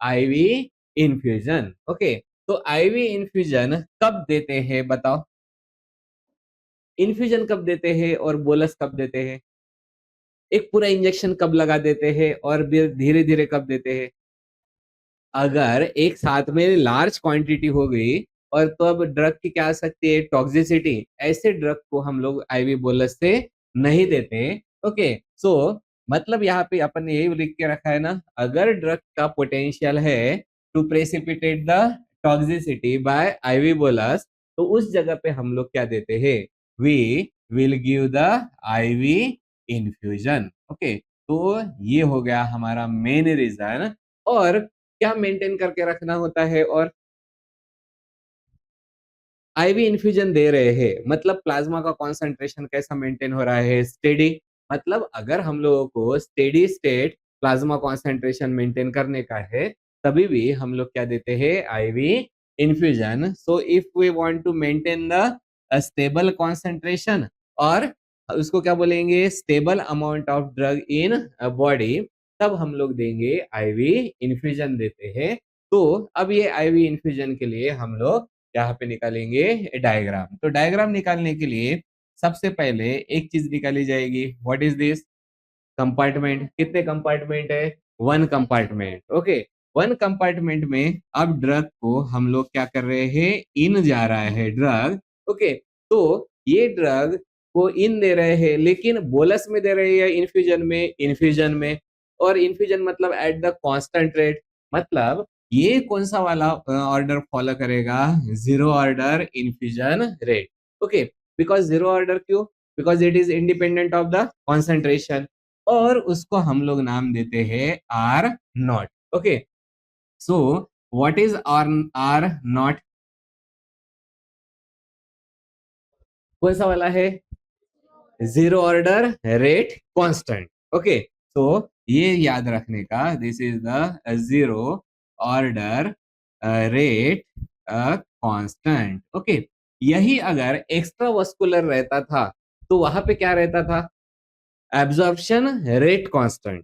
Ivy infusion. Okay, तो IV infusion कब देते हैं बताओ? इन्फ्यूजन कब देते हैं और बोलस कब देते हैं? एक पूरा इंजेक्शन कब लगा देते हैं और फिर धीरे धीरे कब देते हैं? अगर एक साथ में लार्ज क्वांटिटी हो गई और तो अब ड्रग की क्या आ सकती है? टॉक्सिसिटी। ऐसे ड्रग को हम लोग आईवी बोलस से नहीं देते। ओके, सो मतलब यहाँ पे अपन ने यही लिख के रखा है ना, अगर ड्रग का पोटेंशियल है to precipitate the toxicity by IV bolus, तो उस जगह पे हम लोग क्या देते हैं? We will give the IV infusion. Okay, तो ये हो गया हमारा मेन रीजन। और क्या मेंटेन करके रखना होता है? और आईवी इन्फ्यूजन दे रहे हैं मतलब प्लाज्मा का कॉन्सेंट्रेशन कैसा मेंटेन हो रहा है? स्टेडी। मतलब अगर हम लोगों को steady state plasma concentration maintain करने का है, तभी भी हम लोग क्या देते हैं? IV infusion. So if we want to maintain the stable concentration, और उसको क्या बोलेंगे? Stable amount of drug in body, तब हम लोग देंगे आईवी इन्फ्यूजन देते हैं। तो अब ये आईवी इन्फ्यूजन के लिए हम लोग यहाँ पे निकालेंगे डायग्राम। तो डायग्राम निकालने के लिए सबसे पहले एक चीज निकाली जाएगी। What is this? कंपार्टमेंट। कितने कंपार्टमेंट है? One compartment. Okay, one compartment में अब ड्रग को हम लोग क्या कर रहे हैं? इन जा रहा है ड्रग। ओके, तो ये ड्रग को इन दे रहे हैं, लेकिन बोलस में दे रहे हैं, इन्फ्यूजन में? इन्फ्यूजन में। और इन्फ्यूजन मतलब एट द कांस्टेंट रेट। मतलब ये कौन सा वाला ऑर्डर फॉलो करेगा? Zero order infusion rate. Okay, because zero order क्यों? Because it is independent of the concentration, और उसको हम लोग नाम देते हैं R naught. Okay, so what is R R naught? कौन सा वाला है? Zero order rate constant. Okay, तो ये याद रखने का, this is the zero order rate constant. Okay, यही अगर एक्स्ट्रा वस्कुलर रहता था तो वहां पे क्या रहता था? Absorption rate constant.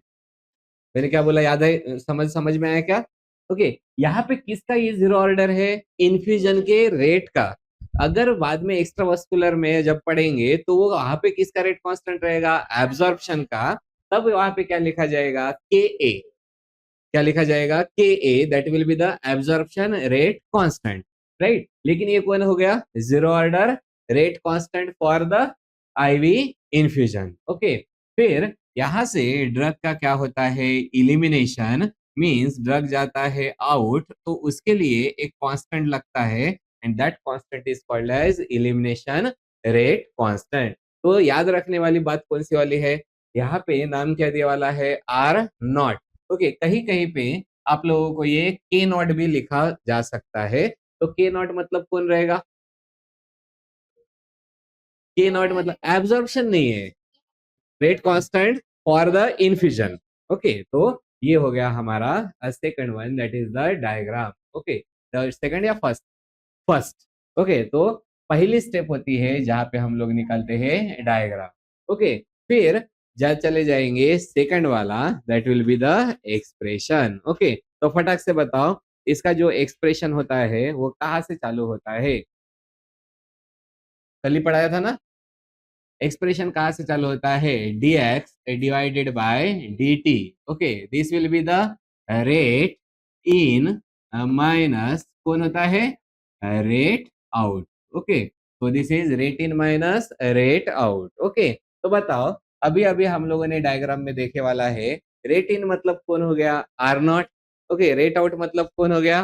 मैंने क्या बोला, याद है? समझ समझ में आया क्या? ओके, यहाँ पे किसका ये जीरो ऑर्डर है? इन्फ्यूजन के रेट का। अगर बाद में एक्स्ट्रा वस्कुलर में जब पढ़ेंगे तो वो वहां पे किसका रेट कांस्टेंट रहेगा? एब्जॉर्प्शन का। तब वहां पे क्या लिखा जाएगा? के ए। क्या लिखा जाएगा? K A, that will be the absorption rate constant. Right, लेकिन ये कौन हो गया? Zero order rate constant for the IV infusion. Okay, फिर यहां से ड्रग का क्या होता है? इलिमिनेशन। मींस ड्रग जाता है आउट, तो उसके लिए एक कांस्टेंट लगता है, and that constant is called as elimination rate constant. तो याद रखने वाली बात कौन सी वाली है? यहाँ पे नाम क्या दिया वाला है? R naught. ओके, कहीं कहीं पे आप लोगों को ये के नॉट भी लिखा जा सकता है। तो के नॉट मतलब कौन रहेगा? के नॉट मतलब एब्जॉर्प्शन नहीं है, rate constant for the infusion. Okay, तो ये हो गया हमारा second one, that is the diagram. Okay, the second या फर्स्ट? फर्स्ट। ओके, तो पहली स्टेप होती है जहां पे हम लोग निकालते हैं डायग्राम। ओके, फिर जब चले जाएंगे सेकंड वाला, that will be the expression. Okay, तो फटाक से बताओ, इसका जो एक्सप्रेशन होता है वो कहाँ से चालू होता है? कल ही पढ़ाया था ना। एक्सप्रेशन कहाँ से चालू होता है? dx divided by dt। Okay, this will be the rate in minus कौन होता है? Rate out. ओके, तो this is rate in minus rate out. Okay, तो बताओ, अभी अभी हम लोगों ने डायग्राम में देखे वाला है, रेट इन मतलब कौन हो गया? R naught. Okay, rate out मतलब कौन हो गया?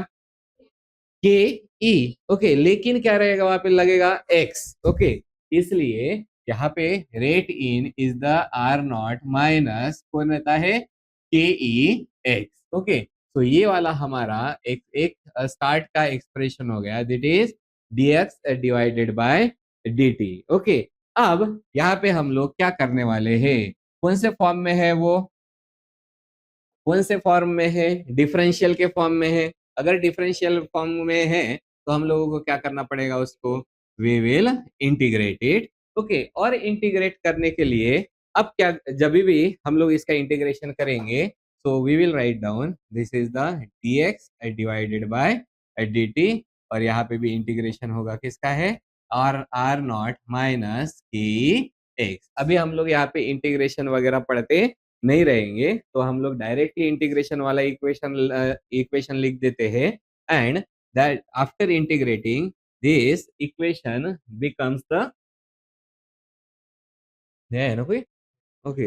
के ई। ओके, लेकिन क्या रहेगा? वहां पे लगेगा एक्स। ओके, इसलिए यहाँ पे rate in is the R naught minus कौन रहता है? K E x. ओके, तो ये वाला हमारा एक एक स्टार्ट का एक्सप्रेशन हो गया, that is dx divided by dt। Okay, अब यहाँ पे हम लोग क्या करने वाले हैं? कौन से फॉर्म में है वो? कौन से फॉर्म में है? डिफरेंशियल के फॉर्म में है। अगर डिफरेंशियल फॉर्म में है तो हम लोगों को क्या करना पड़ेगा? उसको we will integrate it. Okay, और इंटीग्रेट करने के लिए अब क्या, जब भी हम लोग इसका इंटीग्रेशन करेंगे so we will write down this is the dx divided by dt, और यहाँ पे भी इंटीग्रेशन होगा किसका है, R naught minus K X. अभी हम लोग यहाँ पे इंटीग्रेशन वगैरह पढ़ते नहीं रहेंगे, तो हम लोग डायरेक्टली इंटीग्रेशन वाला इक्वेशन लिख देते हैं, and that after integrating this equation becomes the, है ना कोई, ओके,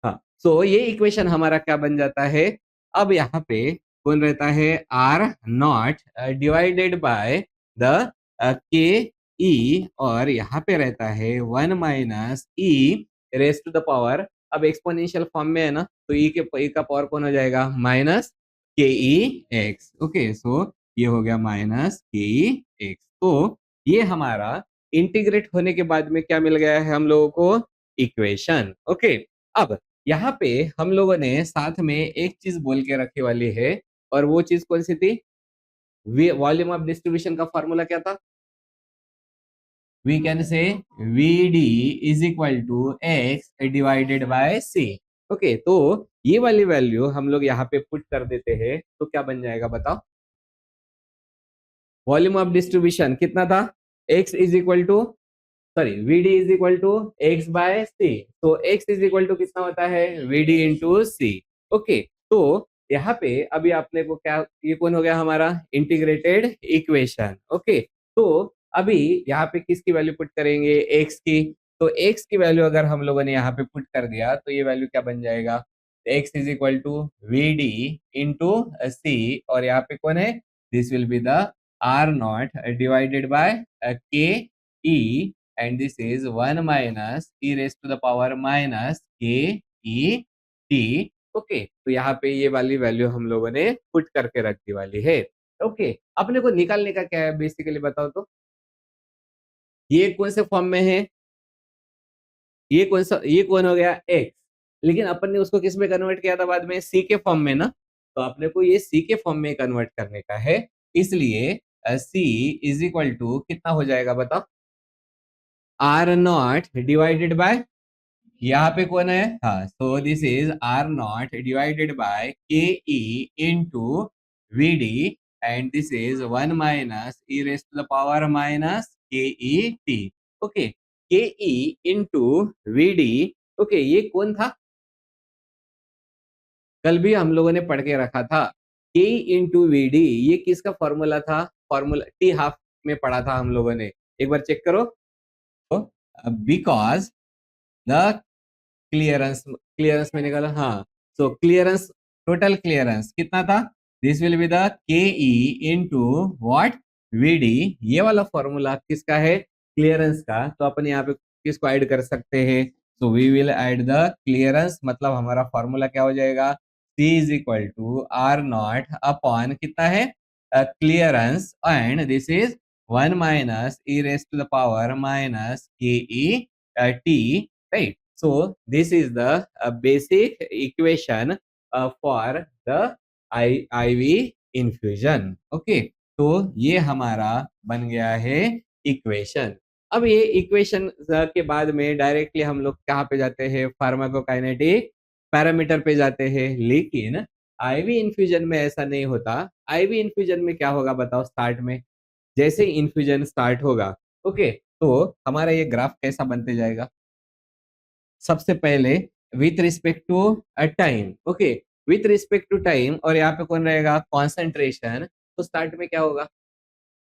हाँ, सो ये इक्वेशन हमारा क्या बन जाता है, अब यहाँ पे कौन रहता है, R naught divided by the K E, और यहाँ पे रहता है 1 - e raise to the power, अब एक्सपोनेंशियल फॉर्म में है ना, तो ई का पावर कौन हो जाएगा, minus K E x. Okay, सो ये हो गया माइनस के ई एक्स। तो ये हमारा इंटीग्रेट होने के बाद में क्या मिल गया है हम लोगों को, इक्वेशन। ओके, अब यहाँ पे हम लोगों ने साथ में एक चीज बोल के रखी वाली है, और वो चीज कौन सी थी, वॉल्यूम ऑफ डिस्ट्रीब्यूशन का फॉर्मूला क्या था, we can say VD is equal to X divided by C. Okay, तो ये वाली वैल्यू हम लोग यहाँ पे पुट कर देते हैं, तो क्या बन जाएगा बताओ, वॉल्यूम ऑफ डिस्ट्रीब्यूशन कितना था, x is equal to, sorry, VD is equal to X by C, तो x इज इक्वल टू कितना होता है, VD इंटू सी। ओके, तो यहाँ पे अभी आपने को क्या, ये कौन हो गया हमारा इंटीग्रेटेड इक्वेशन। ओके, तो अभी यहाँ पे किसकी वैल्यू पुट करेंगे, x की, तो x की वैल्यू अगर हम लोगों ने यहाँ पे पुट कर दिया, तो ये वैल्यू क्या बन जाएगा, x is equal to VD into C, और यहाँ पे कौन है, this will be the R naught divided by K E, and this is 1 minus e raised to the power minus k e t। Okay, तो यहाँ पे ये वाली वैल्यू हम लोगों ने पुट करके रख दी वाली है। ओके, अपने को निकालने का क्या है बेसिकली बताओ तो, ये कौन से फॉर्म में है, ये कौन सा, ये कौन हो गया x, लेकिन अपन ने उसको किस में कन्वर्ट किया था बाद में, c के फॉर्म में ना, तो अपने को ये c के फॉर्म में कन्वर्ट करने का है, इसलिए c इज इक्वल टू कितना हो जाएगा बताओ, आर नॉट डिवाइडेड बाय, यहाँ पे कौन है, हाँ, so this is R naught divided by K E into V D, and this is 1 minus E raise to the power minus K E T. Okay, K E into V D, okay, ये कौन था, कल भी हम लोगों ने पढ़ के रखा था, के ई इंटू वी डी, ये किसका फॉर्मूला था, फॉर्मूला टी हाफ में पढ़ा था हम लोगों ने, एक बार चेक करो, बिकॉज द क्लियरेंस में निकाला, हाँ, सो क्लियरेंस, टोटल क्लियरेंस कितना था, this will be the K E into what, VD, ये वाला फॉर्मूला किसका है, क्लियरेंस का, तो अपन यहाँ पे किसको ऐड कर सकते हैं, so we will add the clearance, मतलब हमारा फॉर्मूला क्या हो जाएगा, C is equal to R naught upon कितना है, clearance, and this is 1 minus E raise to the power minus K E T, right. So this is the basic equation for the IV infusion. Okay, तो ये हमारा बन गया है equation. अब ये इक्वेशन के बाद में डायरेक्टली हम लोग कहाँ पे जाते हैं, फार्माकोकाइनेटिक पैरामीटर पे जाते हैं, लेकिन आईवी इन्फ्यूजन में ऐसा नहीं होता। आईवी इन्फ्यूजन में क्या होगा बताओ, स्टार्ट में जैसे इन्फ्यूजन स्टार्ट होगा, ओके, तो हमारा ये ग्राफ कैसा बनते जाएगा, सबसे पहले with respect to time, okay, with respect to time, और यहाँ पे कौन रहेगा, कॉन्सेंट्रेशन, तो स्टार्ट में क्या होगा,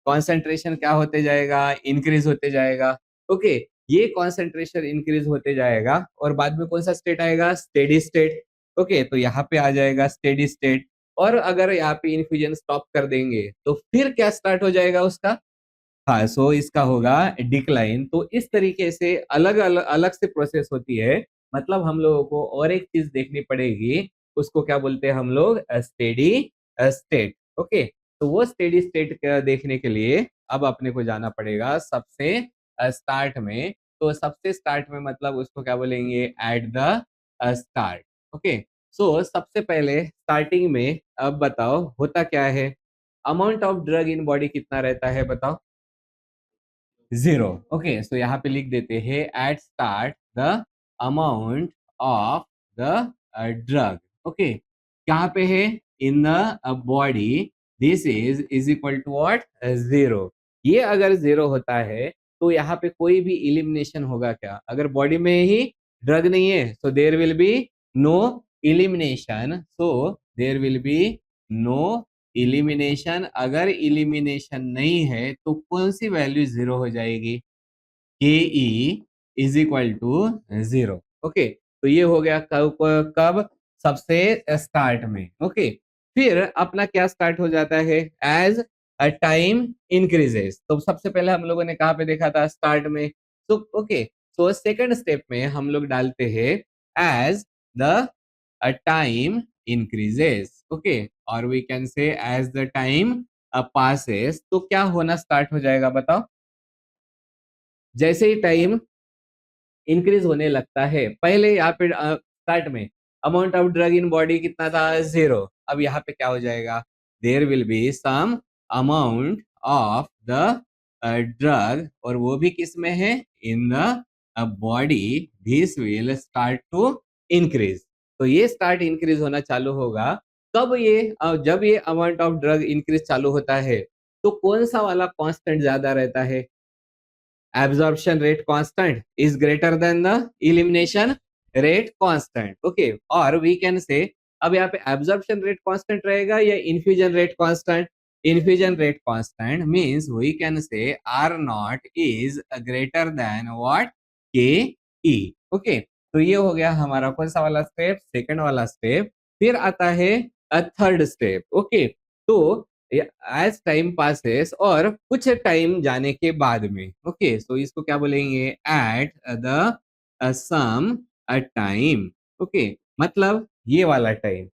कॉन्सेंट्रेशन क्या होते जाएगा, इंक्रीज होते जाएगा। ओके, ये कॉन्सेंट्रेशन इंक्रीज होते जाएगा, और बाद में कौन सा स्टेट आएगा, स्टेडी स्टेट। ओके, तो यहाँ पे आ जाएगा स्टेडी स्टेट, और अगर यहाँ पे इन्फ्यूजन स्टॉप कर देंगे तो फिर क्या स्टार्ट हो जाएगा उसका, हाँ, सो इसका होगा डिक्लाइन। तो इस तरीके से अलग अलग अलग से प्रोसेस होती है, मतलब हम लोगों को और एक चीज देखनी पड़ेगी, उसको क्या बोलते हैं हम लोग, स्टेडी स्टेट। ओके, तो वो स्टेडी स्टेट देखने के लिए अब अपने को जाना पड़ेगा सबसे स्टार्ट में, तो सबसे स्टार्ट में मतलब उसको क्या बोलेंगे, एट द स्टार्ट। ओके, सो सबसे पहले स्टार्टिंग में अब बताओ होता क्या है, amount of drug in body कितना रहता है बताओ, 0। ओके, सो यहाँ पे लिख देते हैं at start the amount of the drug. Okay, कहाँ पे है? In the body this is equal to what? 0। ये अगर 0 होता है तो यहाँ पे कोई भी इलिमिनेशन होगा क्या? अगर बॉडी में ही ड्रग नहीं है so there will be no elimination, so there will be no elimination। अगर इलिमिनेशन नहीं है तो कौन सी वैल्यू 0 हो जाएगी? K E is equal to 0। Okay, तो ये हो गया कब कब? सबसे स्टार्ट में। ओके, फिर अपना क्या स्टार्ट हो जाता है? As a time increases. तो सबसे पहले हम लोगों ने कहाँ पे देखा था? स्टार्ट में। तो ओके, सो सेकंड स्टेप में हम लोग डालते हैं as the time increases. Okay, और we can say as the time passes. तो क्या होना स्टार्ट हो जाएगा बताओ? जैसे ही टाइम इंक्रीज होने लगता है, पहले यहाँ पे स्टार्ट में amount of drug in body कितना था? 0। अब यहाँ पे क्या हो जाएगा? There will be some amount of the drug, और वो भी किस में है? In the body. This will start to increase. तो ये स्टार्ट इंक्रीज होना चालू होगा कब? ये जब ये अमाउंट ऑफ ड्रग इंक्रीज चालू होता है तो कौन सा वाला कांस्टेंट ज्यादा रहता है? absorption rate constant is greater than the elimination rate constant। okay, और we can say अब यहाँ पे absorption rate constant रहेगा या infusion rate constant? infusion rate constant means we can say R naught is greater than what? Ke। okay, तो ये हो गया हमारा कौन सा वाला स्टेप? सेकंड वाला स्टेप। फिर आता है थर्ड स्टेप। ओके, तो एज टाइम पासेस, और कुछ टाइम जाने के बाद में। ओके, सो इसको क्या बोलेंगे? At the some time. Okay, मतलब ये वाला टाइम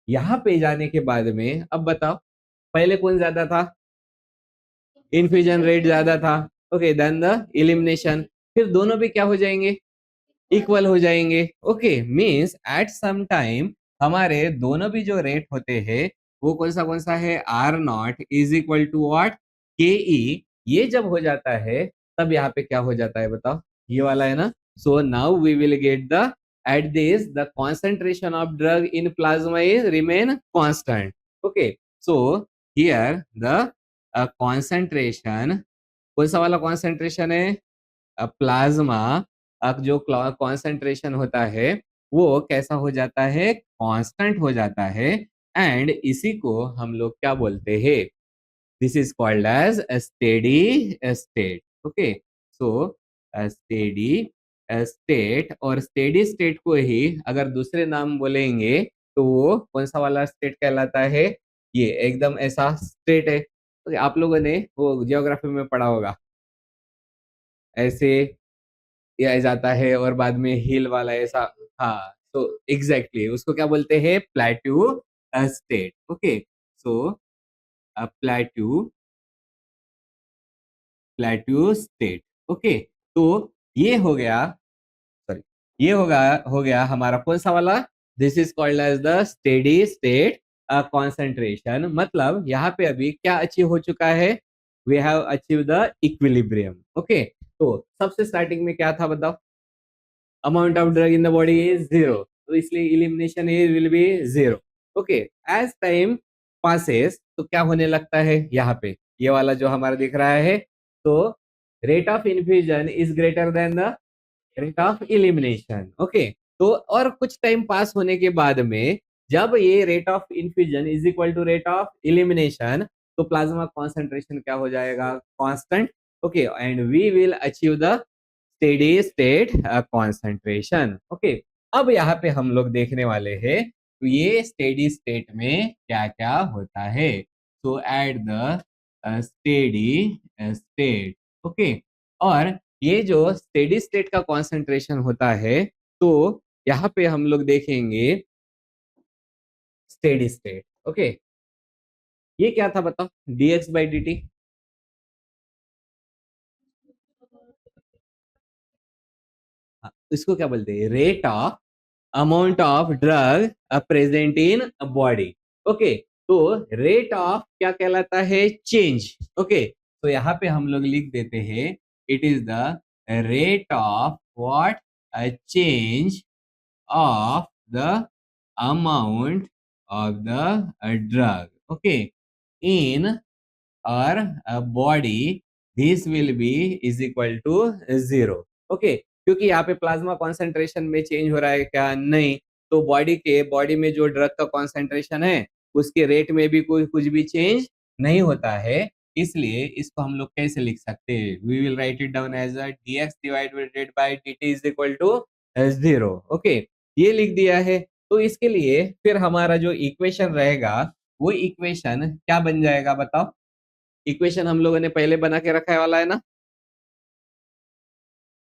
यहाँ पे जाने के बाद में। अब बताओ पहले कौन ज्यादा था? इन्फ्यूजन रेट ज्यादा था। Okay, then the elimination. फिर दोनों भी क्या हो जाएंगे? इक्वल हो जाएंगे। Okay, means at some time हमारे दोनों भी जो रेट होते हैं वो कौन सा है? R naught is equal to what? K E. ये जब हो जाता है तब यहाँ पे क्या हो जाता है बताओ? ये वाला है ना। So now we will get the at this the concentration of drug in plasma is remain constant. Okay, so here the concentration, कौन सा वाला कॉन्सेंट्रेशन है? प्लाज्मा जो कॉन्सेंट्रेशन होता है वो कैसा हो जाता है? कांस्टेंट हो जाता है। एंड इसी को हम लोग क्या बोलते हैं? This is called as steady state. Okay, so steady state, और स्टेडी स्टेट को ही अगर दूसरे नाम बोलेंगे तो वो कौन सा वाला स्टेट कहलाता है? ये एकदम ऐसा स्टेट है। तो आप लोगों ने वो जियोग्राफी में पढ़ा होगा, ऐसे किया जाता है और बाद में हिल वाला ऐसा। हाँ, तो एग्जैक्टली उसको क्या बोलते हैं? Plateau state. ओके, सो प्लेट्यू प्लेट्यू स्टेट। ओके, तो ये हो गया, सॉरी, ये हो गया हमारा कौन सा वाला? This is called as the steady state concentration. मतलब यहाँ पे अभी क्या अचीव हो चुका है? We have achieve the equilibrium. Okay, तो सबसे स्टार्टिंग में क्या था बताओ? Amount of drug in the body is 0, तो इसलिए elimination will be 0। Okay, as time passes तो क्या होने लगता है? यहाँ पे ये वाला जो हमारा दिख रहा है, तो rate of infusion is greater then the rate of elimination. Okay, तो और कुछ टाइम पास होने के बाद में जब ये rate of infusion is equal to rate of elimination, तो प्लाज्मा कॉन्सेंट्रेशन क्या हो जाएगा? Constant. Okay, and we will achieve the steady state concentration. Okay, अब यहाँ पे हम लोग देखने वाले हैं तो ये स्टेडी स्टेट में क्या क्या होता है। तो eight the steady state. Okay, और ये जो स्टेडी स्टेट का कॉन्सेंट्रेशन होता है तो यहाँ पे हम लोग देखेंगे स्टेडी स्टेट। ओके, ये क्या था बताओ? dx by dt। इसको क्या बोलते हैं? Rate of amount of drug present in body. Okay, तो रेट ऑफ क्या कहलाता है? चेंज। ओके, तो यहाँ पे हम लोग लिख देते हैं it is the rate of what? Change of the amount of the drug. Okay, in our body this will be is equal to 0. Okay, क्योंकि यहाँ पे प्लाज्मा कॉन्सेंट्रेशन में चेंज हो रहा है क्या? नहीं। तो बॉडी में जो ड्रग का कॉन्सेंट्रेशन है उसके रेट में भी कोई कुछ भी चेंज नहीं होता है, इसलिए इसको हम लोग कैसे लिख सकते हैं? We will write it down as a dx divided by dt is equal to 0. Okay, ये लिख दिया है। तो इसके लिए फिर हमारा जो इक्वेशन रहेगा वो इक्वेशन क्या बन जाएगा बताओ? इक्वेशन हम लोगों ने पहले बना के रखा है वाला है ना,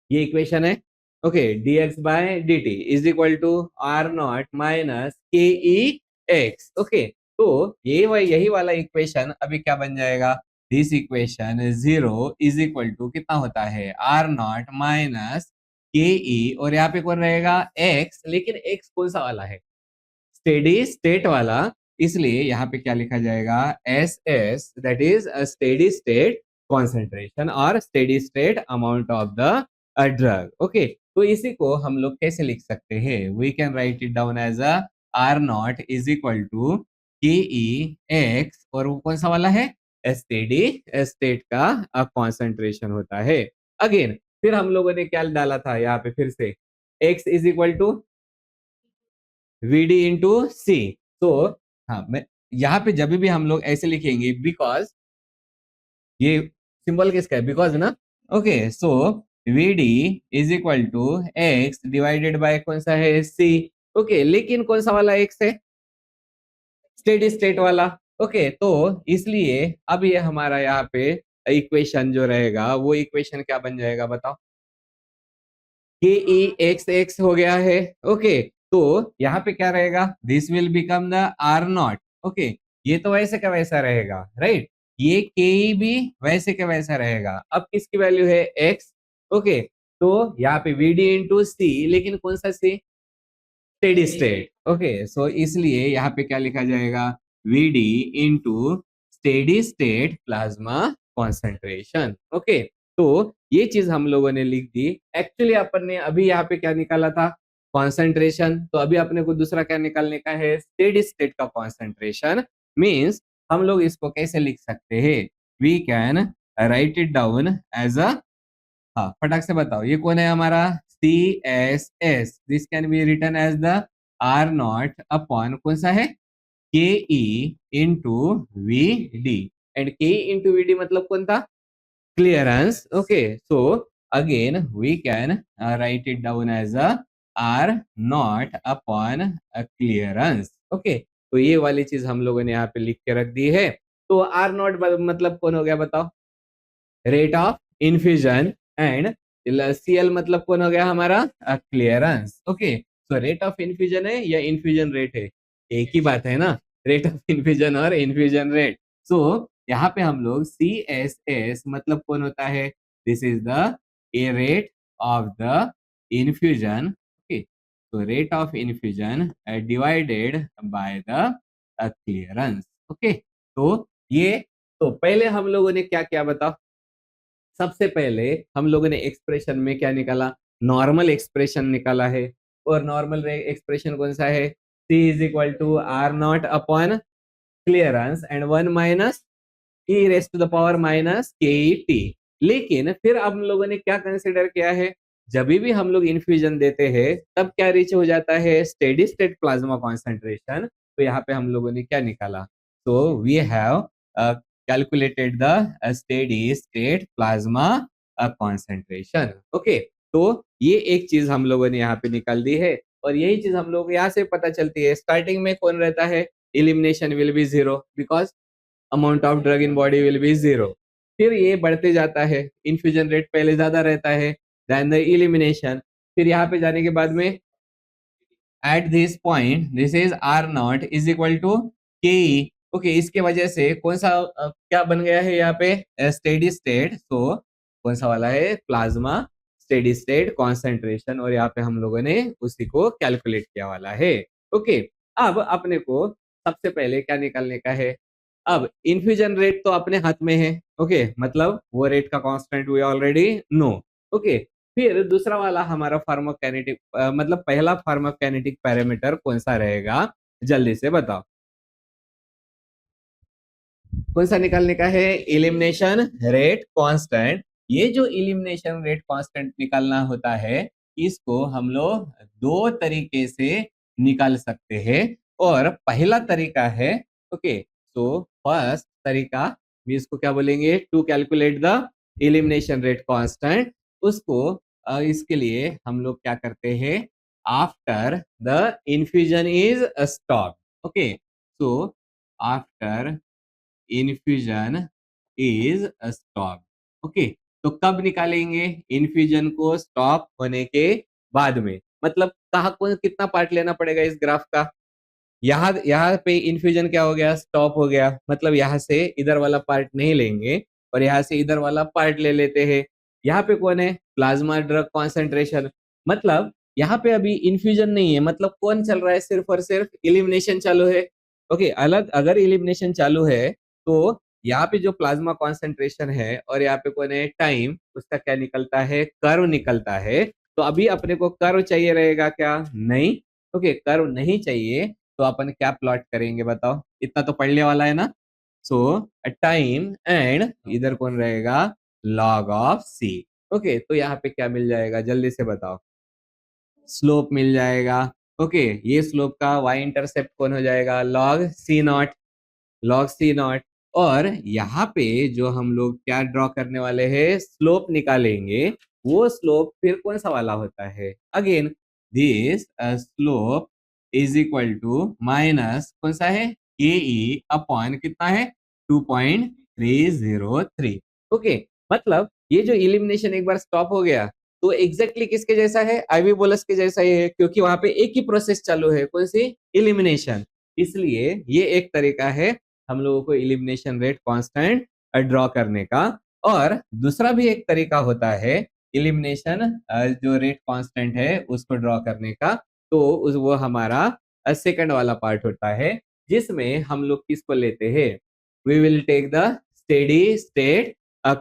ये इक्वेशन है। Okay, dx by dt is equal to R naught minus K E x. Okay, तो यही वाला इक्वेशन अभी क्या बन जाएगा? This equation 0 is equal to कितना होता है? R naught minus K E, और यहाँ पे कौन रहेगा? एक्स। लेकिन एक्स कौन सा वाला है? स्टेडी स्टेट वाला, इसलिए यहाँ पे क्या लिखा जाएगा? S S, that is a steady state concentration और steady state amount of the drug. Okay, तो इसी को हम लोग कैसे लिख सकते हैं? We can write it down as a R naught is equal to K E x, और वो कौन सा वाला है? स्टेडी स्टेट का कॉन्सेंट्रेशन होता है। अगेन फिर हम लोगों ने क्या डाला था यहाँ पे? फिर से X is equal to VD into C. तो हाँ, मैं यहाँ पे जब भी हम लोग ऐसे लिखेंगे, बिकॉज ये सिंबल किसका है? बिकॉज ना। Okay, so VD is equal to X divided by कौन सा है? सी। ओके, लेकिन कौन सा वाला एक्स है? स्टेडी स्टेट वाला। ओके, तो इसलिए अब ये हमारा यहाँ पे इक्वेशन जो रहेगा वो इक्वेशन क्या बन जाएगा बताओ? के ई एक्स एक्स हो गया है। ओके, तो यहाँ पे क्या रहेगा? This will become the R naught. Okay, ये तो वैसे का वैसा रहेगा, राइट? ये के ई भी वैसे का वैसा रहेगा। अब किसकी वैल्यू है? एक्स। ओके, तो यहाँ पे वी डी इंटू सी, लेकिन कौन सा C? Steady state. Okay, so इसलिए यहाँ पे क्या लिखा जाएगा? V D into steady state plasma concentration. Okay, तो ये चीज हम लोगों ने लिख दी। एक्चुअली अपन ने अभी यहाँ पे क्या निकाला था? कॉन्सेंट्रेशन। तो अभी अपने को दूसरा क्या निकालने का है? स्टेडी स्टेट का कॉन्सेंट्रेशन। मीन्स हम लोग इसको कैसे लिख सकते हैं? We can write it down as a, हाँ फटाक से बताओ, ये कौन है हमारा? C S S. This can be written as the R naught upon कौन सा है? K E into V D. And K into V D मतलब कौन था? Clearance. Okay, so again we can write it down as a R naught upon clearance. Okay, तो ये वाली चीज हम लोगों ने यहाँ पे लिख के रख दी है। तो आर नॉट मतलब कौन हो गया बताओ? Rate of infusion. And CL मतलब कौन हो गया हमारा? Clearance. Okay, so rate of infusion है या इन्फ्यूजन रेट है? एक ही बात है ना, रेट ऑफ इन्फ्यूजन और इन्फ्यूजन रेट। सो यहाँ पे हम लोग सी एस एस मतलब कौन होता है? This is the a rate of the infusion. Okay, so rate of infusion divided by the clearance. Okay, तो ये, तो पहले हम लोगों ने क्या क्या बताओ? सबसे पहले हम लोगों ने एक्सप्रेशन में क्या निकाला? नॉर्मल एक्सप्रेशन निकाला है। और नॉर्मल एक्सप्रेशन कौन सा है? C is equal to R naught upon clearance and 1 minus E raise to the power minus K E T. लेकिन फिर हम लोगों ने क्या कंसिडर किया है? जब भी हम लोग इन्फ्यूजन देते हैं तब क्या रीच हो जाता है? Steady state plasma concentration. तो यहाँ पे हम लोगों ने क्या निकाला? तो we have calculated the steady state plasma concentration. Okay, तो ये एक चीज हम लोगों ने यहाँ पे निकाल दी है। और यही चीज हम लोग यहाँ से पता चलती है, स्टार्टिंग में कौन रहता है? Elimination will be 0 because amount of drug in body will be 0। फिर ये बढ़ते जाता है, इन्फ्यूजन रेट पहले ज्यादा रहता है देन द इलिमिनेशन। फिर यहाँ पे जाने के बाद में at this point this is R naught is equal to K E. Okay, इसके वजह से कौन सा क्या बन गया है यहाँ पे? Steady state. तो कौन सा वाला है? Plasma steady state concentration. और यहाँ पे हम लोगों ने उसी को कैलकुलेट किया वाला है। ओके, अब अपने को सबसे पहले क्या निकालने का है? अब इन्फ्यूजन रेट तो अपने हाथ में है। ओके, मतलब वो रेट का constant we already know. Okay, फिर दूसरा वाला हमारा फार्माकोकाइनेटिक मतलब पहला फार्माकोकाइनेटिक पैरामीटर कौन सा रहेगा? जल्दी से बताओ। कौन सा निकालने का है? Elimination rate constant. ये जो एलिमिनेशन रेट कांस्टेंट निकालना होता है, इसको हम लोग दो तरीके से निकाल सकते हैं। और पहला तरीका है, ओके, तो फर्स्ट तरीका भी इसको क्या बोलेंगे? To calculate the elimination rate constant. उसको इसके लिए हम लोग क्या करते हैं? After the infusion is stop, okay, so after infusion is stop, okay. तो कब निकालेंगे इन्फ्यूजन को? स्टॉप होने के बाद में। मतलब कहाँ को कितना पार्ट लेना पड़ेगा इस ग्राफ का? यहाँ यहाँ पे इन्फ्यूजन क्या हो गया? स्टॉप हो गया। मतलब यहाँ से इधर वाला पार्ट नहीं लेंगे और यहाँ से इधर वाला पार्ट ले लेते हैं। यहाँ पे कौन है? Plasma drug concentration. मतलब यहाँ पे अभी इन्फ्यूजन नहीं है, मतलब कौन चल रहा है? सिर्फ और सिर्फ इलिमिनेशन चालू है। ओके, अलग अगर इलिमिनेशन चालू है तो यहाँ पे जो प्लाज्मा कॉन्सेंट्रेशन है और यहाँ पे कौन है? टाइम, उसका क्या निकलता है? कर्व निकलता है। तो अभी अपने को कर्व चाहिए रहेगा क्या? नहीं। ओके, कर्व नहीं चाहिए तो अपन क्या प्लॉट करेंगे बताओ? इतना तो पढ़ने वाला है ना। सो टाइम एंड इधर कौन रहेगा? Log of C. ओके, तो यहाँ पे क्या मिल जाएगा? जल्दी से बताओ। स्लोप मिल जाएगा। ओके, ये स्लोप का वाई इंटरसेप्ट कौन हो जाएगा? Log C naught, log C naught. और यहाँ पे जो हम लोग क्या ड्रॉ करने वाले हैं? स्लोप निकालेंगे। वो स्लोप फिर कौन सा वाला होता है? Again this slope is equal to minus कौन सा है? के ई अपॉन कितना है? 2.303। ओके, मतलब ये जो इलिमिनेशन एक बार स्टॉप हो गया तो एग्जैक्टली किसके जैसा है? आईवी बोलस के जैसा ही है, क्योंकि वहां पे एक ही प्रोसेस चालू है। कौन सी? इलिमिनेशन। इसलिए ये एक तरीका है हम लोगों को इलिमिनेशन रेट कांस्टेंट ड्रॉ करने का। और दूसरा भी एक तरीका होता है इलिमिनेशन जो रेट कांस्टेंट है उसको ड्रॉ करने का। तो वो हमारा सेकंड वाला पार्ट होता है, जिसमें हम लोग किसको लेते हैं? We will take the steady state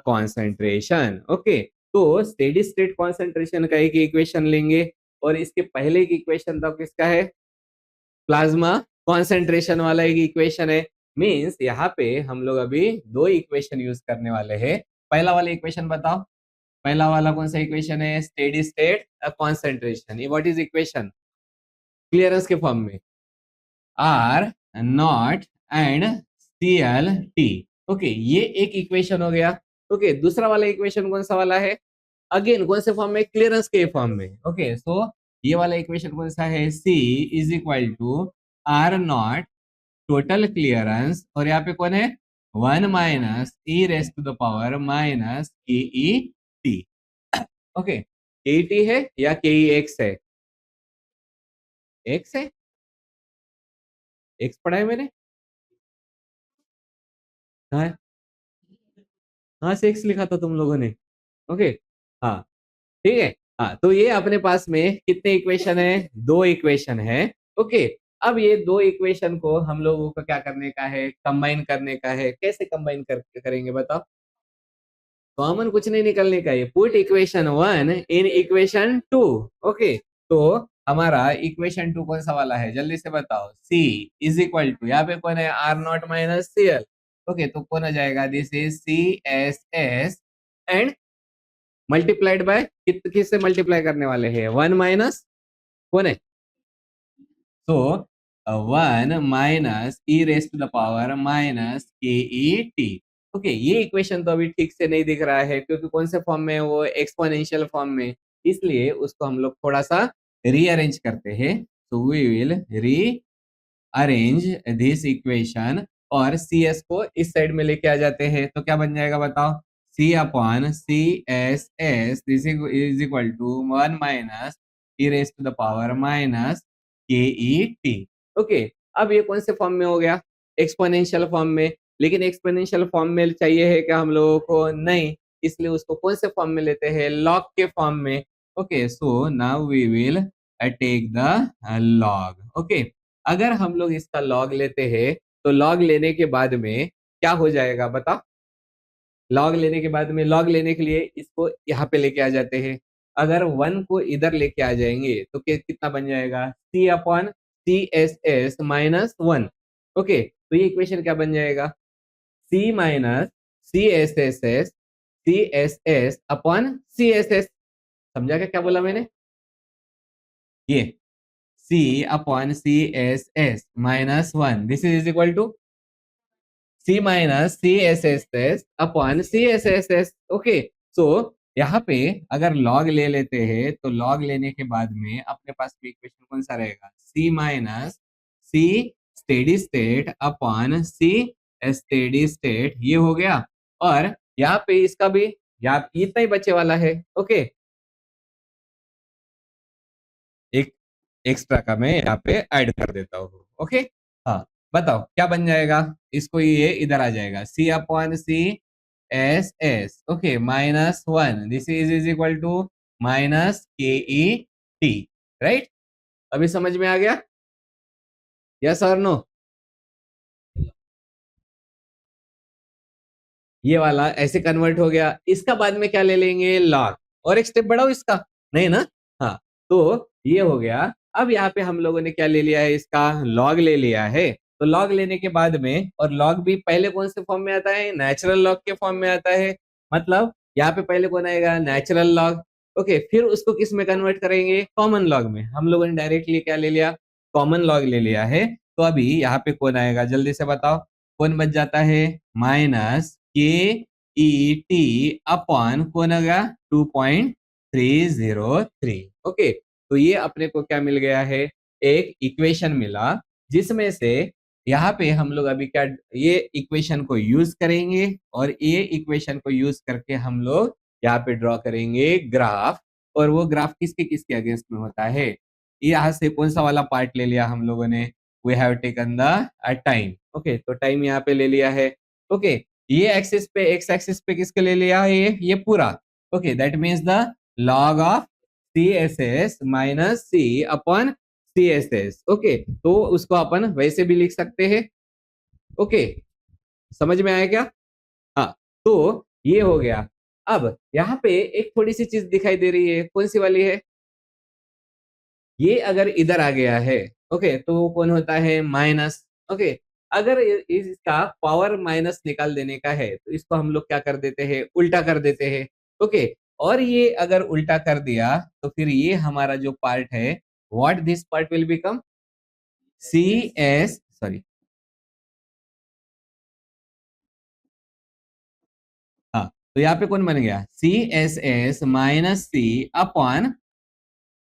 concentration. Okay, तो स्टेडी स्टेट कॉन्सेंट्रेशन का एक इक्वेशन लेंगे और इसके पहले एक इक्वेशन था किसका है? प्लाज्मा कॉन्सेंट्रेशन वाला एक इक्वेशन है। मींस यहाँ पे हम लोग अभी दो इक्वेशन यूज करने वाले हैं। पहला वाला इक्वेशन बताओ। पहला वाला कौन सा इक्वेशन है? Steady state concentration. ये व्हाट इज इक्वेशन? क्लियरेंस के फॉर्म में R naught and C L T. Okay, ये एक इक्वेशन हो गया। ओके, दूसरा वाला इक्वेशन कौन सा वाला है? अगेन कौन से फॉर्म में? क्लियरेंस के फॉर्म में। ओके, सो ये वाला इक्वेशन कौन सा है? C is equal to R naught total clearance, और यहाँ पे कौन है? 1 - e⁻⁻ के E T. Okay, K E T है या के ई एक्स है? एक्स है। एक्स पढ़ा है मैंने। कहाँ है? कहाँ से एक्स लिखा था तुम लोगों ने? ओके, हाँ, ठीक है। हाँ, तो ये अपने पास में कितने इक्वेशन है? दो इक्वेशन है। ओके, अब ये दो इक्वेशन को हम लोगों को क्या करने का है? कंबाइन करने का है। कैसे कंबाइन करेंगे बताओ? कॉमन कुछ नहीं निकलने का है। Put equation one in equation two. Okay, तो हमारा इक्वेशन टू कौन सा वाला है? जल्दी से बताओ। सी इज इक्वल टू, यहाँ पे कौन है? R naught minus C L. Okay, तो कौन आ जाएगा? This is C S S and multiplied by किससे मल्टीप्लाई करने वाले हैं? 1 - कौन है? तो 1 - e⁻⁻ के ई टी। ओके, ये इक्वेशन तो अभी ठीक से नहीं दिख रहा है क्योंकि कौन से फॉर्म में है? वो एक्सपोनेंशियल फॉर्म में। इसलिए उसको हम लोग थोड़ा सा रीअरेंज करते हैं। सो वी विल री अरेंज दिस इक्वेशन और सी एस को इस साइड में लेके आ जाते हैं। तो क्या बन जाएगा बताओ? C upon C S S this is equal to 1 - के ई टी। ओके, अब ये कौन से फॉर्म में हो गया? एक्सपोनेंशियल फॉर्म में। लेकिन एक्सपोनेंशियल फॉर्म में चाहिए है क्या हम लोगों को? नहीं। इसलिए उसको कौन से फॉर्म में लेते हैं? लॉग के फॉर्म में। Okay, so now we will take the log. Okay, अगर हम लोग इसका लॉग लेते हैं तो लॉग लेने के बाद में क्या हो जाएगा बता? लॉग लेने के बाद में, लॉग लेने के लिए इसको यहाँ पे लेके आ जाते हैं। अगर वन को इधर लेके आ जाएंगे तो कितना बन जाएगा? C upon C S S minus one. Okay, तो ये इक्वेशन क्या बन जाएगा? C minus C S S upon C S S. समझा क्या क्या बोला मैंने? ये C upon C S S -1 this is equal to C minus C S S upon C S S. Okay, so यहाँ पे अगर लॉग ले लेते हैं तो लॉग लेने के बाद में अपने पास में इक्वेशन कौन सा रहेगा? सी माइनस सी स्टेडी स्टेट अपॉन सी स्टेडी स्टेट, ये हो गया। और यहाँ पे इसका भी यहाँ इतना ही बचे वाला है। ओके, एक एक्स्ट्रा का मैं यहाँ पे ऐड कर देता हूँ। ओके, हाँ, बताओ क्या बन जाएगा? इसको ये इधर आ जाएगा, C upon C S S, okay, -1 this is equal to minus K E T, right? अभी समझ में आ गया? यस और नो? ये वाला ऐसे कन्वर्ट हो गया। इसका बाद में क्या ले लेंगे? लॉग। और एक स्टेप बढ़ाओ इसका, नहीं ना? हाँ, तो ये हो गया। अब यहाँ पे हम लोगों ने क्या ले लिया है? इसका लॉग ले लिया है। तो लॉग लेने के बाद में, और लॉग भी पहले कौन से फॉर्म में आता है? नेचुरल लॉग के फॉर्म में आता है। मतलब यहाँ पे पहले कौन आएगा? Natural log. ओके, फिर उसको किस में कन्वर्ट करेंगे? कॉमन लॉग में। हम लोगों ने डायरेक्टली क्या ले लिया? कॉमन लॉग ले लिया है। तो अभी यहाँ पे कौन आएगा? जल्दी से बताओ, कौन बच जाता है? Minus K E T upon कौन होगा? 2.303। ओके, तो ये अपने को क्या मिल गया है? एक इक्वेशन मिला, जिसमें से यहाँ पे हम लोग अभी क्या ये इक्वेशन को यूज करेंगे, और ये इक्वेशन को यूज करके हम लोग यहाँ पे ड्रॉ करेंगे ग्राफ। और वो ग्राफ किसके किसके अगेंस्ट में होता है? यहाँ से कौन सा वाला पार्ट ले लिया हम लोगों ने? We have taken the time. Okay, तो टाइम यहाँ पे ले लिया है। ओके, ये एक्सिस पे, एक्स एक्सिस पे किसके ले लिया है? ये पूरा। Okay, that means the log of C S S minus C upon C S S. Okay, तो उसको अपन वैसे भी लिख सकते हैं। ओके, समझ में आया क्या? हाँ, तो ये हो गया। अब यहाँ पे एक थोड़ी सी चीज दिखाई दे रही है, कौन सी वाली है? ये अगर इधर आ गया है, ओके, तो वो कौन होता है? माइनस। ओके, अगर इसका पावर माइनस निकाल देने का है तो इसको हम लोग क्या कर देते हैं? उल्टा कर देते हैं। ओके, और ये अगर उल्टा कर दिया तो फिर ये हमारा जो पार्ट है, what this part will become? C S, sorry, हाँ, तो यहाँ पे कौन बन गया? C S S minus C upon,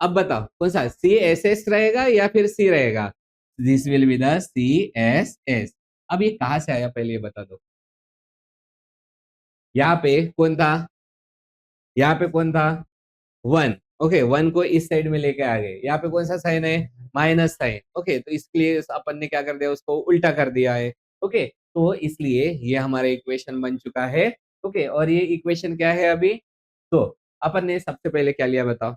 अब बताओ कौन सा? सी एस एस रहेगा या फिर सी रहेगा? This will be the C S S. अब ये कहां से आया पहले ये बता दो। यहाँ पे कौन था? यहाँ पे कौन था? 1। ओके, 1 को इस साइड में लेके आ गए। यहाँ पे कौन सा साइन है? Minus sign. ओके, तो इसलिए अपन ने क्या कर दिया? उसको उल्टा कर दिया है। ओके, तो इसलिए ये हमारा इक्वेशन बन चुका है। ओके, और ये इक्वेशन क्या है अभी? तो अपन ने सबसे पहले क्या लिया बताओ?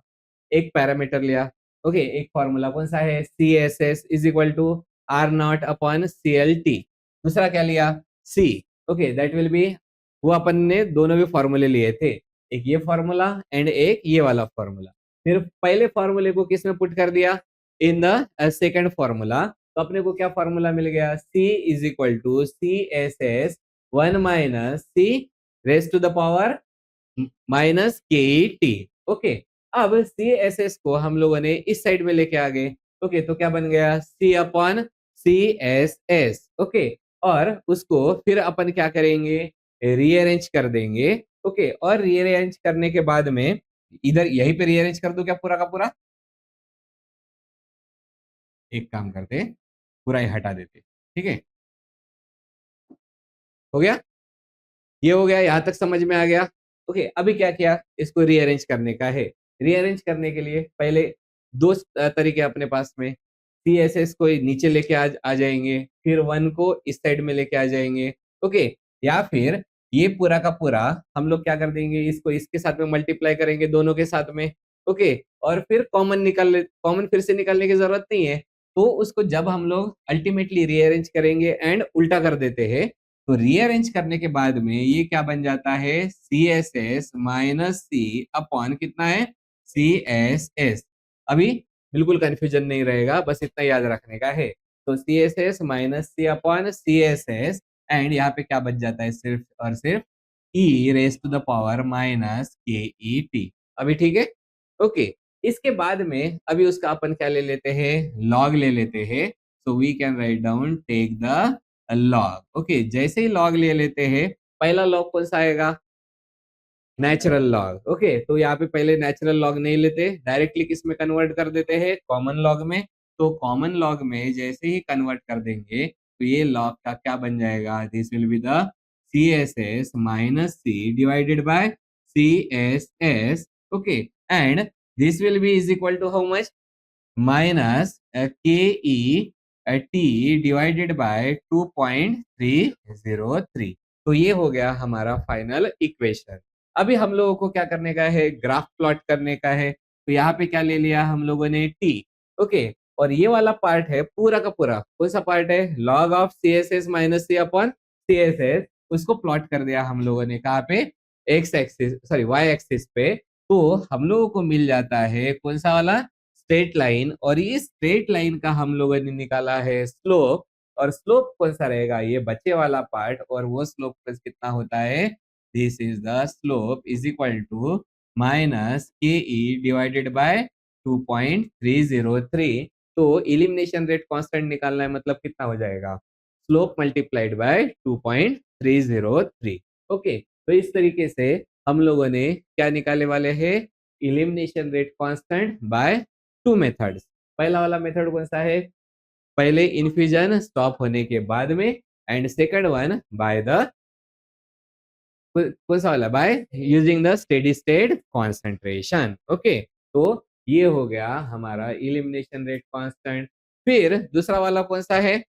एक पैरामीटर लिया। ओके, एक फॉर्मूला कौन सा है? C S S is equal to R naught upon C L T. दूसरा क्या लिया? C. Okay, that will be, वो अपन ने दोनों भी फॉर्मूले लिए थे, एक ये फॉर्मूला एंड एक ये वाला फॉर्मूला। फिर पहले फॉर्मूले को किस में पुट कर दिया? In the second formula. तो अपने को क्या फॉर्मूला मिल गया? C is equal to C S S 1 minus C raise to the power minus K T. Okay, अब सी एस एस को हम लोगों ने इस साइड में लेके आ गए। ओके, तो क्या बन गया? C upon C S S. Okay, और उसको फिर अपन क्या करेंगे? रीअरेंज कर देंगे। ओके, और रीअरेंज करने के बाद में इधर यहीं पे रीअरेंज कर दो क्या पूरा का पूरा? एक काम करते, पूरा ही हटा देते। ठीक है, हो गया? ये हो गया, यहां तक समझ में आ गया? ओके, अभी क्या किया? इसको रीअरेंज करने का है। रीअरेंज करने के लिए पहले दो तरीके अपने पास में। सी एस एस को नीचे लेके आ जाएंगे, फिर 1 को इस साइड में लेके आ जाएंगे। ओके, या फिर ये पूरा का पूरा हम लोग क्या कर देंगे? इसको इसके साथ में मल्टीप्लाई करेंगे, दोनों के साथ में। ओके, और फिर कॉमन फिर से निकालने की जरूरत नहीं है। तो उसको जब हम लोग अल्टीमेटली रीअरेंज करेंगे एंड उल्टा कर देते हैं, तो रीअरेंज करने के बाद में ये क्या बन जाता है? C S S minus C upon कितना है? C S S. अभी बिल्कुल कंफ्यूजन नहीं रहेगा, बस इतना याद रखने का है। तो C S S minus C upon C S S and यहाँ पे क्या बच जाता है, सिर्फ और सिर्फ E raise to the power minus K E T. अभी ठीक है, ओके। इसके बाद में अभी उसका अपन क्या ले लेते हैं, लॉग ले लेते हैं। So we can write down take the log. Okay, जैसे ही लॉग ले लेते हैं, पहला लॉग कौन सा आएगा, नेचुरल लॉग। ओके, तो यहाँ पे पहले नेचुरल लॉग नहीं लेते, डायरेक्टली किस में कन्वर्ट कर देते हैं, कॉमन लॉग में। तो कॉमन लॉग में जैसे ही कन्वर्ट कर देंगे तो ये लॉग का क्या बन जाएगा, this will be the C S S minus C divided by C S S. Okay, and this will be is equal to how much, minus K E T divided by 2.303। तो ये हो गया हमारा final equation. अभी हम लोगों को क्या करने का है, ग्राफ प्लॉट करने का है। तो यहाँ पे क्या ले लिया हम लोगों ने, टी। ओके, और ये वाला पार्ट है पूरा का पूरा, कौन सा पार्ट है, log of C S S minus C upon C S S. उसको प्लॉट कर दिया हम लोगों ने कहाँ पे, X axis, sorry Y axis पे। तो हम लोगों को मिल जाता है कौन सा वाला, स्ट्रेट लाइन। और इस स्ट्रेट लाइन का हम लोगों ने निकाला है स्लोप। और स्लोप कौन सा रहेगा, ये बचे वाला पार्ट। और वो स्लोप कितना होता है, this is the slope is equal to minus K E divided bye 2.303। तो इलिमिनेशन रेट कांस्टेंट निकालना है, मतलब कितना हो जाएगा, स्लोप मल्टीप्लाइड बाय 2.303। ओके, तो इस तरीके से हम लोगों ने क्या निकाले वाले हैं, elimination rate constant by two methods. पहला वाला मेथड कौन सा है, पहले इन्फ्यूजन स्टॉप होने के बाद में, and second one by the, कौन सा वाला, by using the steady state concentration. Okay, तो ये हो गया हमारा इलिमिनेशन रेट कांस्टेंट। फिर दूसरा वाला कौन सा है,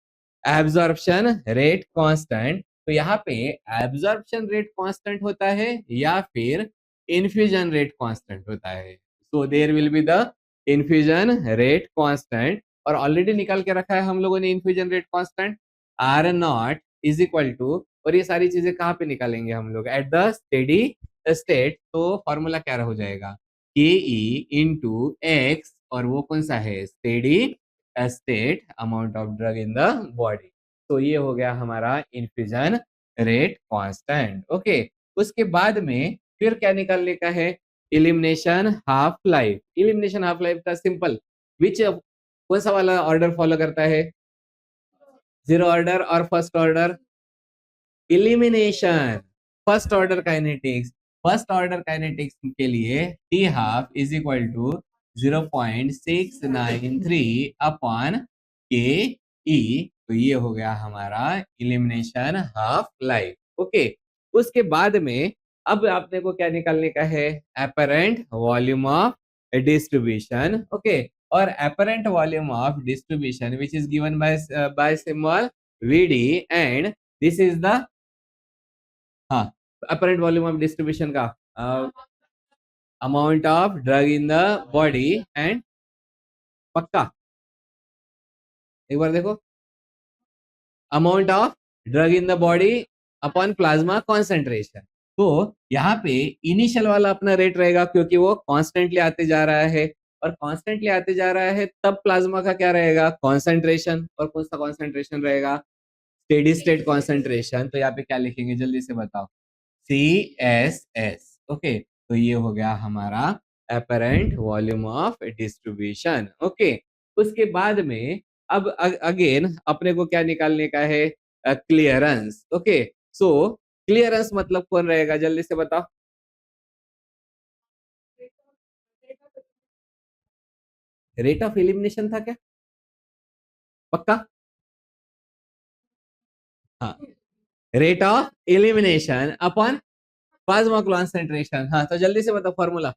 एब्जॉर्प्शन रेट कांस्टेंट। तो यहाँ पे एब्जॉर्प्शन रेट कांस्टेंट होता है या फिर इन्फ्यूजन रेट कांस्टेंट होता है। So there will be the infusion rate constant. और ऑलरेडी निकाल के रखा है हम लोगों ने infusion rate constant, R naught is equal to, और ये सारी चीजें कहाँ पे निकालेंगे हम लोग, एट द स्टेडी स्टेट। तो फॉर्मूला क्या हो जाएगा, के ई इंटू एक्स, और वो कौन सा है, steady state amount of drug in the body. तो ये हो गया हमारा इन्फ्यूजन रेट कांस्टेंट। ओके, उसके बाद में फिर क्या निकालने का है, elimination half life. Elimination half life का सिंपल, विच कौन सा वाला ऑर्डर फॉलो करता है, जीरो ऑर्डर और first order, elimination first order kinetics. First order kinetics के लिए T half is equal to 0.693 upon K E. तो ये हो गया हमारा इलिमिनेशन हाफ लाइफ। ओके, उसके बाद में अब आपने को क्या निकालने का है, apparent volume of distribution. Okay, और apparent volume of distribution which is given by symbol VD, and this is the, हाँ, अपरेंट वॉल्यूम ऑफ डिस्ट्रीब्यूशन का amount of drug in the body, and पक्का एक बार देखो, amount of drug in the body upon plasma concentration. तो यहाँ पे initial वाला अपना रेट रहेगा, क्योंकि वो कॉन्स्टेंटली आते जा रहा है, और कॉन्स्टेंटली आते जा रहा है, तब प्लाज्मा का क्या रहेगा, कॉन्सेंट्रेशन। और कौन सा कॉन्सेंट्रेशन रहेगा, स्टेडी स्टेट कॉन्सेंट्रेशन। तो यहाँ पे क्या लिखेंगे, जल्दी से बताओ, सी एस एस। ओके, तो ये हो गया हमारा apparent volume of distribution. Okay, उसके बाद में अब अगेन अपने को क्या निकालने का है, क्लियरेंस। ओके, सो क्लियरेंस मतलब कौन रहेगा, जल्दी से बताओ, रेट ऑफ एलिमिनेशन था क्या, पक्का, हाँ, rate of elimination upon plasma concentration. हाँ, तो जल्दी से बताओ फॉर्मूला,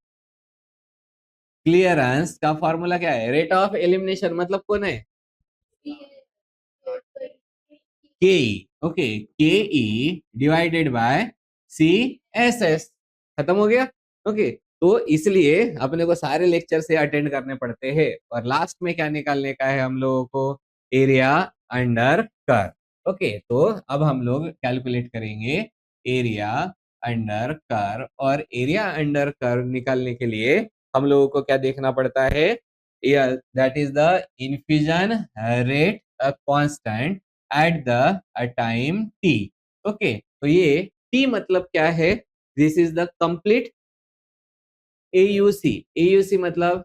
क्लियरेंस का फॉर्मूला क्या है, रेट ऑफ एलिमिनेशन मतलब कौन है, K E. Okay, K E divided by C S S, खत्म हो गया। ओके, तो इसलिए अपने को सारे लेक्चर से अटेंड करने पड़ते हैं, और लास्ट में क्या निकालने का है हम लोगों को, एरिया अंडर कर्व। ओके, तो अब हम लोग कैलकुलेट करेंगे एरिया अंडर कर्व। और एरिया अंडर कर्व निकालने के लिए हम लोगों को क्या देखना पड़ता है, that is the infusion rate constant at the time T. Okay, तो ये टी मतलब क्या है? This is the complete AUC. AUC मतलब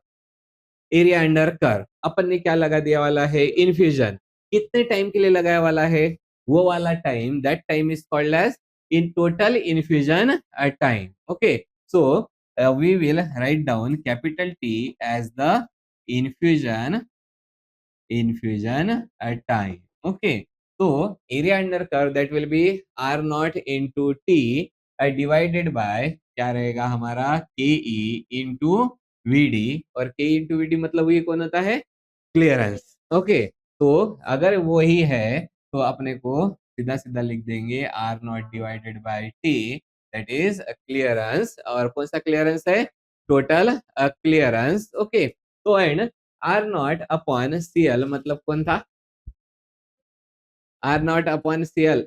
एरिया अंडर कर्व। अपन ने क्या लगा दिया वाला है? इन्फ्यूजन। कितने टाइम के लिए लगाया वाला है? वो वाला time, that time is called as in total infusion time. Okay, so we will write down capital T as the infusion time. Okay, so area under curve that will be r naught into t divided by क्या रहेगा हमारा? ke into vd। और ke into vd मतलब ये कौन होता है? Clearance. Okay, तो अगर वो ही है तो अपने को सीधा सीधा लिख देंगे R naught divided by T, that is clearance. और कौन सा क्लियरेंस है? Total clearance. ओके, तो and R naught upon C L मतलब कौन था? R naught upon C L,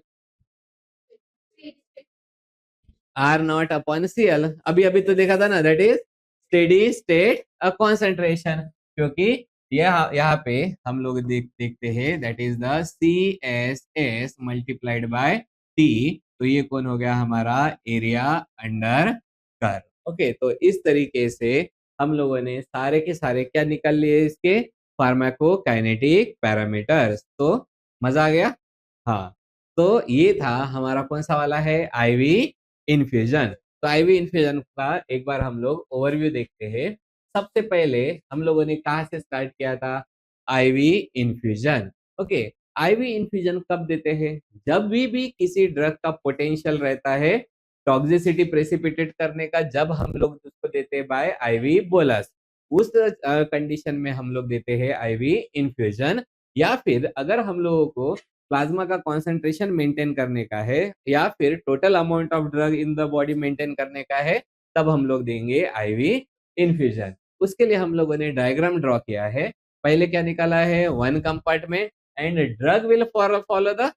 R naught upon C L अभी अभी तो देखा था ना, that is steady state concentration. क्योंकि यहाँ पे हम लोग देखते हैं that is the C S S multiplied by T. तो ये कौन हो गया हमारा? Area under curve. ओके, तो इस तरीके से हम लोगों ने सारे के सारे क्या निकाल लिए? इसके फार्माकोकाइनेटिक पैरामीटर्स। तो मजा आ गया। हाँ, तो ये था हमारा कौन सा वाला है? IV infusion. तो आईवी इन्फ्यूजन का एक बार हम लोग ओवरव्यू देखते हैं। सबसे पहले हम लोगों ने कहाँ से स्टार्ट किया था? Ivy infusion. Okay, IV infusion कब देते हैं? जब भी किसी ड्रग का पोटेंशियल रहता है टॉक्सिसिटी प्रेसिपिटेट करने का, जब हम लोग उसको देते हैं बाय आईवी बोलस, उस कंडीशन में हम लोग देते हैं आईवी इन्फ्यूजन। या फिर अगर हम लोगों को प्लाज्मा का कॉन्सेंट्रेशन मेंटेन करने का है या फिर total amount of drug in the body maintain करने का है, तब हम लोग देंगे आईवी इन्फ्यूजन। उसके लिए हम लोगों ने डायग्राम ड्रॉ किया है। पहले क्या निकाला है? One compartment and drug will follow the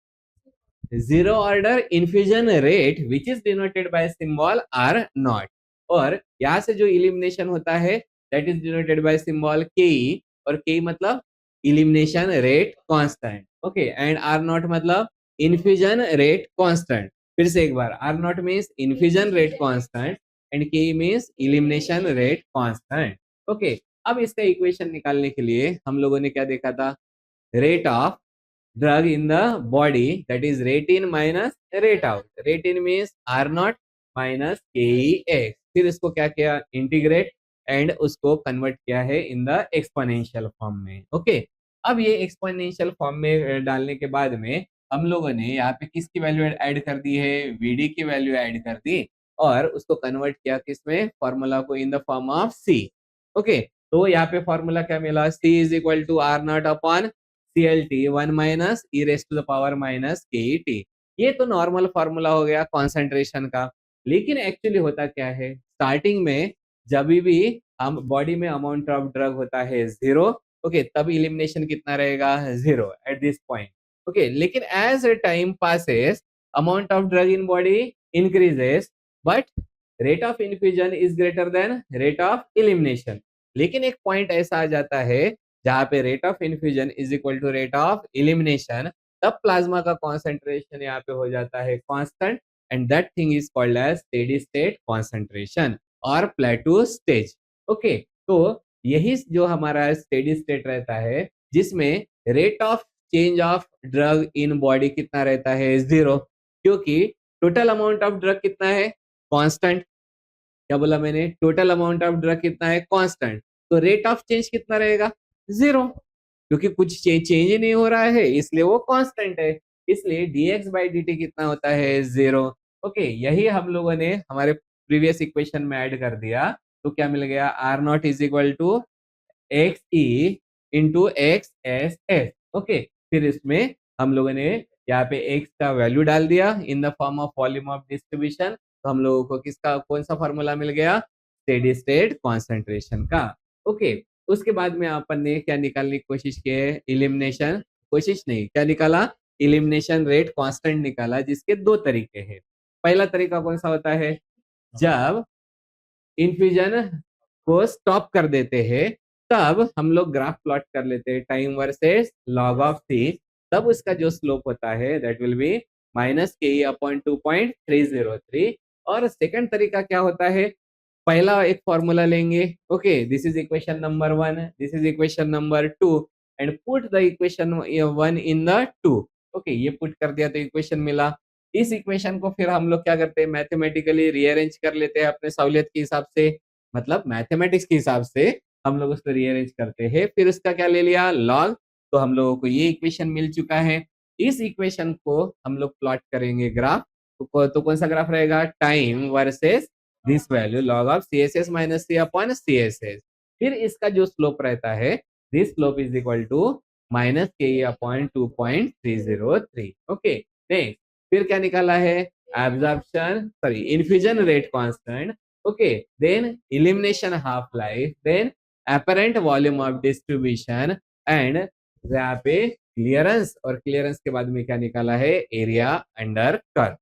zero order infusion rate which is denoted by symbol R naught. और यहाँ से जो इलिमिनेशन होता है that is denoted by symbol K. और के मतलब elimination rate constant. Okay, and R naught मतलब infusion rate constant. फिर से एक बार, R naught means infusion rate constant and K means elimination rate constant. Okay, अब इसका इक्वेशन निकालने के लिए हम लोगों ने क्या देखा था? Rate of drug in the body, that is rate in minus rate out। rate in means r naught minus kex। फिर इसको क्या किया? इंटीग्रेट एंड उसको कन्वर्ट किया है इन द एक्सपोनेंशियल फॉर्म में। ओके, अब ये एक्सपोनेंशियल फॉर्म में डालने के बाद में हम लोगों ने यहाँ पे किसकी वैल्यू ऐड कर दी है? वीडी की वैल्यू ऐड कर दी और उसको कन्वर्ट किया किसमें? फॉर्मूला को in the form of C. Okay, तो यहाँ पे फॉर्मूला क्या मिला? C is equal to R naught upon CLT 1 minus E raise to the power minus KET। ये तो नॉर्मल फॉर्मूला हो गया कॉन्सेंट्रेशन का। लेकिन एक्चुअली होता क्या है? स्टार्टिंग में जब भी हम बॉडी में अमाउंट ऑफ ड्रग होता है जीरो, ओके, तब इलिमिनेशन कितना रहेगा? Zero at this point. Okay, लेकिन as time passes amount of drug in body increases but rate of infusion is greater than rate of elimination. लेकिन एक point ऐसा आ जाता है जहां पे rate of infusion is equal to rate of elimination, तब प्लाज्मा का कॉन्सेंट्रेशन यहाँ पे हो जाता है constant and that thing is called as steady state concentration और प्लेटू स्टेज। ओके, तो यही जो हमारा स्टेडी स्टेट रहता है जिसमें rate of change of drug in body कितना रहता है? जीरो। क्योंकि टोटल अमाउंट ऑफ ड्रग कितना है? कांस्टेंट। क्या बोला मैंने? टोटल अमाउंट ऑफ ड्रग कितना है? कांस्टेंट। तो रेट ऑफ चेंज कितना रहेगा? जीरो, क्योंकि कुछ चेंज ही नहीं हो रहा है इसलिए वो कांस्टेंट है। इसलिए dx बाई dt कितना होता है? जीरो। ओके, यही हम लोगों ने हमारे प्रीवियस इक्वेशन में ऐड कर दिया। तो क्या मिल गया? R naught is equal to X E into X S S. Okay, फिर इसमें हम लोगों ने यहाँ पे x का वैल्यू डाल दिया in the form of volume of distribution. तो हम लोगों को किसका कौन सा फॉर्मूला मिल गया? स्टेडी स्टेट कॉन्सेंट्रेशन का। ओके, उसके बाद में अपन ने क्या निकालने की कोशिश की है? इलिमिनेशन, कोशिश नहीं, क्या निकाला? इलिमिनेशन रेट कांस्टेंट निकाला, जिसके दो तरीके हैं। पहला तरीका कौन सा होता है? जब इन्फ्यूजन को स्टॉप कर देते हैं तब हम लोग ग्राफ प्लॉट कर लेते हैं टाइम वर्सेस लॉग ऑफ सी। तब उसका जो स्लोप होता है दैट विल बी -ke/2.303। और सेकंड तरीका क्या होता है, पहला एक फॉर्मूला लेंगे, okay, this is equation number 1, this is equation number 2, and put the equation 1 in the 2। Okay, ये पुट कर दिया तो इक्वेशन मिला। इस इक्वेशन को फिर हम लोग क्या करते हैं, मैथमेटिकली रीअरेंज कर लेते हैं अपने सहूलियत के हिसाब से, मतलब मैथमेटिक्स के हिसाब से हम लोग उसको रीअरेंज करते हैं। फिर उसका क्या ले लिया, लॉग। तो हम लोगों को ये इक्वेशन मिल चुका है। इस इक्वेशन को हम लोग प्लॉट करेंगे ग्राफ। तो कौन सा ग्राफ रहेगा, time versus this value log of CSS minus C upon CSS। फिर इसका जो स्लोप रहता है, this slope is equal to -ke/2.303। Okay, next फिर क्या निकाला है, absorption sorry infusion rate constant, okay, then elimination half life, then apparent volume of distribution and यहाँ पे क्लियरेंस, और क्लियरेंस के बाद में क्या निकाला है, एरिया अंडर कर्व।